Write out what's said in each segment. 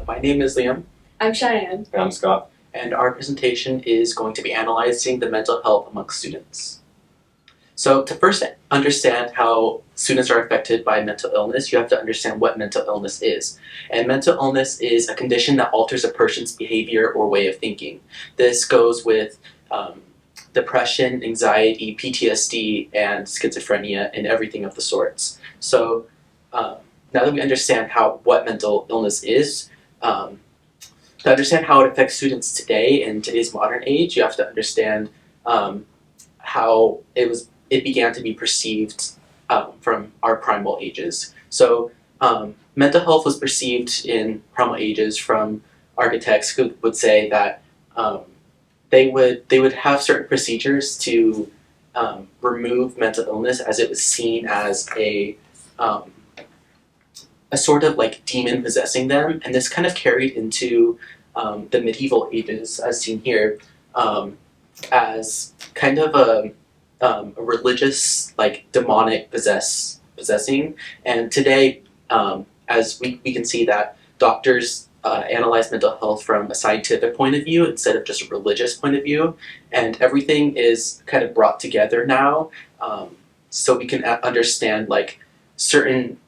My name is Liam. I'm Cheyenne. And I'm Scott. And our presentation is going to be analyzing the mental health among students. So to first understand how students are affected by mental illness, you have to understand what mental illness is. And mental illness is a condition that alters a person's behavior or way of thinking. This goes with depression, anxiety, PTSD, and schizophrenia, and everything of the sorts. So now that we understand what mental illness is, to understand how it affects students today in today's modern age, you have to understand how it began to be perceived from our primal ages. So mental health was perceived in primal ages from architects who would say that they would have certain procedures to remove mental illness, as it was seen as a sort of like demon possessing them, and this kind of carried into the medieval ages, as seen here, as kind of a religious, like demonic possessing. And today, as we can see that doctors analyze mental health from a scientific point of view instead of just a religious point of view, and everything is kind of brought together now, so we can understand like certain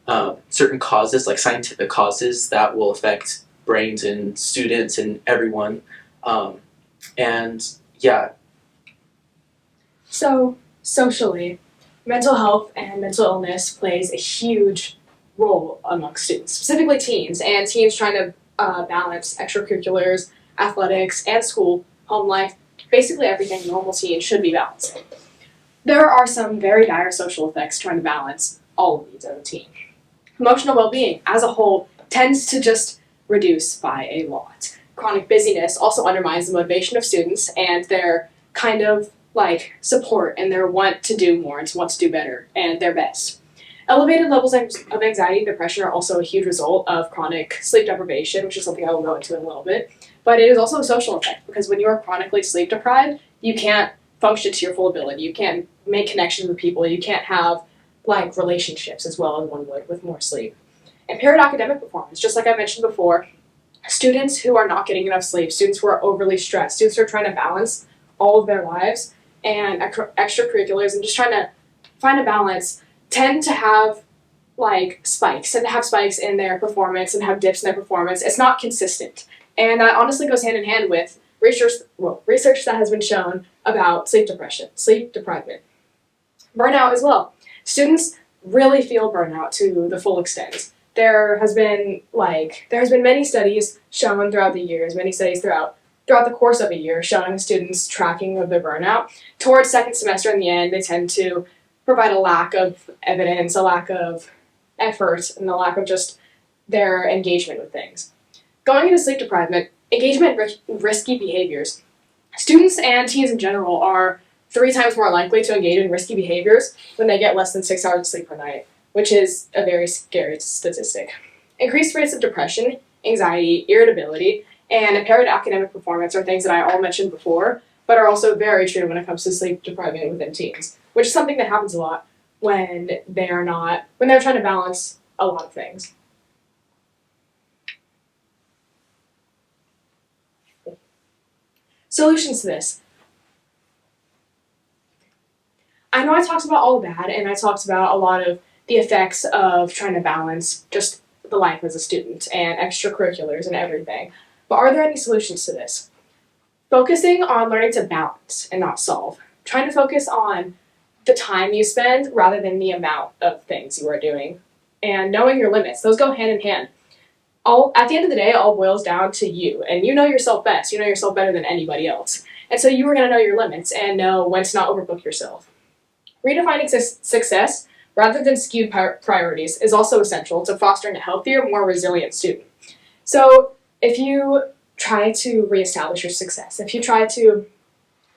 causes, like scientific causes that will affect brains and students and everyone, and yeah. So socially, mental health and mental illness plays a huge role amongst students, specifically teens, and teens trying to balance extracurriculars, athletics, and school, home life, basically everything a normal teen should be balancing. There are some very dire social effects trying to balance all of these as a teen. Emotional well-being as a whole tends to just reduce by a lot. Chronic busyness also undermines the motivation of students and their kind of like support and their want to do more and to want to do better and their best. Elevated levels of anxiety and depression are also a huge result of chronic sleep deprivation, which is something I will go into in a little bit. But it is also a social effect, because when you are chronically sleep deprived, you can't function to your full ability. You can't make connections with people. You can't have like relationships as well as one would with more sleep. Impaired academic performance, just like I mentioned before, students who are not getting enough sleep, students who are overly stressed, students who are trying to balance all of their lives and extracurriculars and just trying to find a balance, tend to have like spikes, tend to have spikes in their performance and have dips in their performance. It's not consistent. And that honestly goes hand in hand with research that has been shown about sleep depression, sleep deprivement. Burnout as well. Students really feel burnout to the full extent. There has been many studies shown throughout the years, many studies throughout the course of a year showing students tracking of their burnout. Towards second semester in the end, they tend to provide a lack of evidence, a lack of effort, and a lack of just their engagement with things. Going into sleep deprivement, engagement in risky behaviors. Students and teens in general are 3 times more likely to engage in risky behaviors when they get less than 6 hours of sleep per night, which is a very scary statistic. Increased rates of depression, anxiety, irritability, and impaired academic performance are things that I all mentioned before, but are also very true when it comes to sleep deprivation within teens, which is something that happens a lot when they're trying to balance a lot of things. Solutions to this. I know I talked about all the bad, and I talked about a lot of the effects of trying to balance just the life as a student and extracurriculars and everything. But are there any solutions to this? Focusing on learning to balance and not solve. Trying to focus on the time you spend rather than the amount of things you are doing. And knowing your limits. Those go hand in hand. At the end of the day, it all boils down to you. And you know yourself best. You know yourself better than anybody else. And so you are going to know your limits and know when to not overbook yourself. Redefining success rather than skewed priorities is also essential to fostering a healthier, more resilient student. So if you try to reestablish your success, if you try to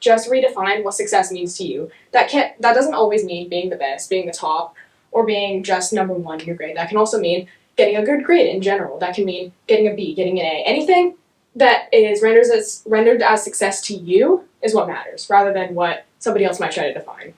just redefine what success means to you, that doesn't always mean being the best, being the top, or being just number 1 in your grade. That can also mean getting a good grade in general. That can mean getting a B, getting an A. Anything that is rendered as success to you is what matters, rather than what somebody else might try to define.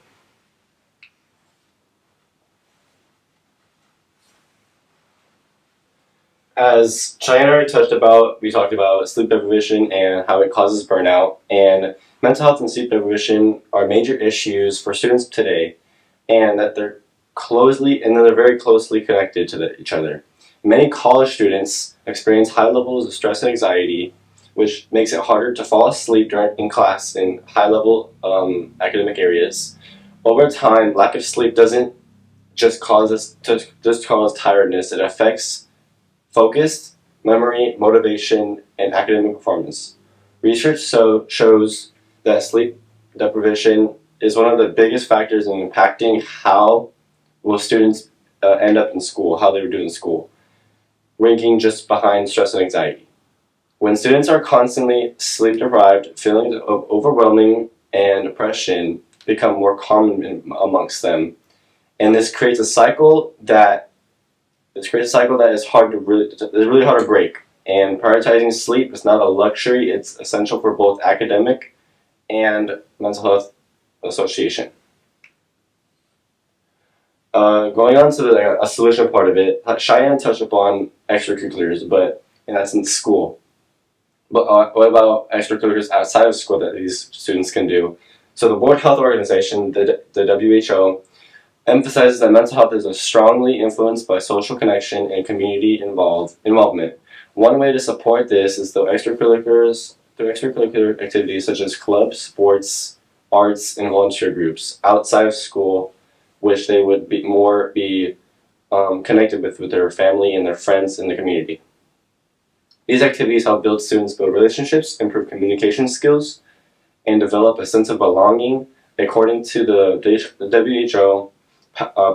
As Cheyenne already touched about, we talked about sleep deprivation and how it causes burnout. And mental health and sleep deprivation are major issues for students today, and that they're very closely connected to each other. Many college students experience high levels of stress and anxiety, which makes it harder to fall asleep in class in high-level academic areas. Over time, lack of sleep doesn't just cause tiredness. It affects focus, memory, motivation, and academic performance. Research shows that sleep deprivation is one of the biggest factors in impacting how will students end up in school, how they would do in school, ranking just behind stress and anxiety. When students are constantly sleep deprived, feelings of overwhelming and depression become more common amongst them, and this creates a cycle that is really hard to break. And prioritizing sleep is not a luxury; it's essential for both academic and mental health association. Going on to a solution part of it, Cheyenne touched upon extracurriculars, and that's in school. But what about extracurriculars outside of school that these students can do? So the World Health Organization, the WHO, emphasizes that mental health is strongly influenced by social connection and community involvement. One way to support this is through extracurricular activities such as clubs, sports, arts, and volunteer groups outside of school, which they would be connected with their family and their friends in the community. These activities help students build relationships, improve communication skills, and develop a sense of belonging. According to the WHO,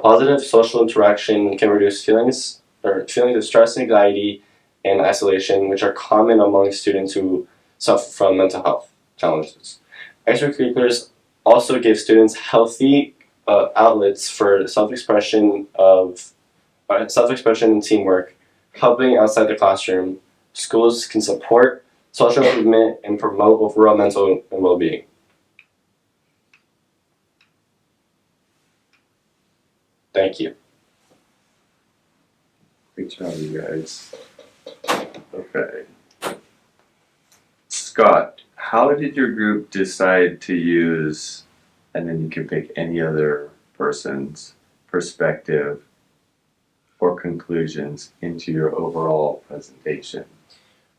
positive social interaction can reduce feelings of stress, anxiety, and isolation, which are common among students who suffer from mental health challenges. Extracurriculars also give students healthy outlets for self-expression and teamwork, helping outside the classroom. Schools can support social improvement and promote overall mental and well-being. Thank you. Great job, you guys. Okay. Scott, how did your group decide to use, and then you can pick any other person's perspective or conclusions into your overall presentation?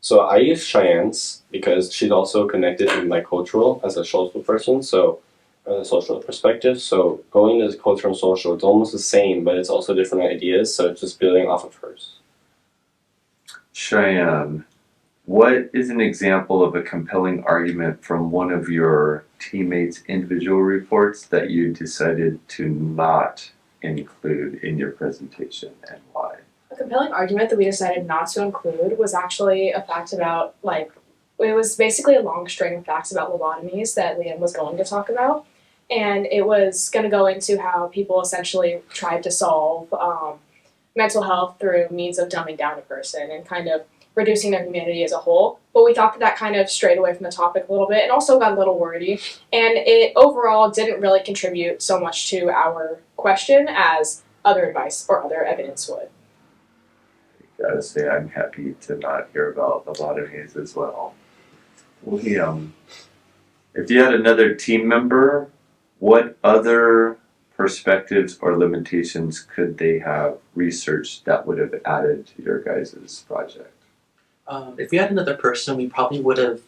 So I use Cheyenne's because she's also connected in my cultural as a social person, so a social perspective. So going as cultural and social, it's almost the same, but it's also different ideas, so it's just building off of hers. Cheyenne, what is an example of a compelling argument from one of your teammates' individual reports that you decided to not include in your presentation, and why? A compelling argument that we decided not to include was actually a fact about, it was basically a long string of facts about lobotomies that Liam was going to talk about. And it was going to go into how people essentially tried to solve mental health through means of dumbing down a person and kind of reducing their humanity as a whole. But we thought that kind of strayed away from the topic a little bit and also got a little wordy. And it overall didn't really contribute so much to our question as other advice or other evidence would. Gotta say, I'm happy to not hear about lobotomies as well. Liam, if you had another team member, what other perspectives or limitations could they have researched that would have added to your guys' project? If we had another person, we probably would have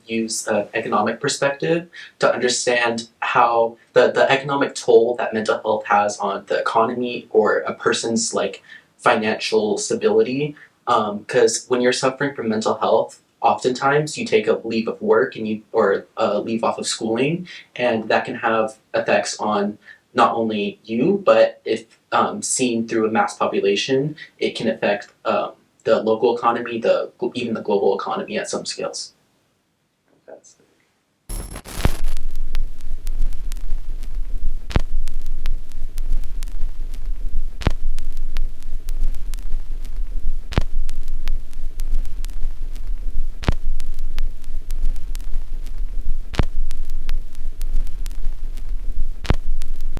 used an economic perspective to understand how the economic toll that mental health has on the economy or a person's financial stability. Because when you're suffering from mental health, oftentimes you take a leave of work or leave off of schooling, and that can have effects on not only you, but if seen through a mass population, it can affect the local economy, even the global economy at some scales. Fantastic.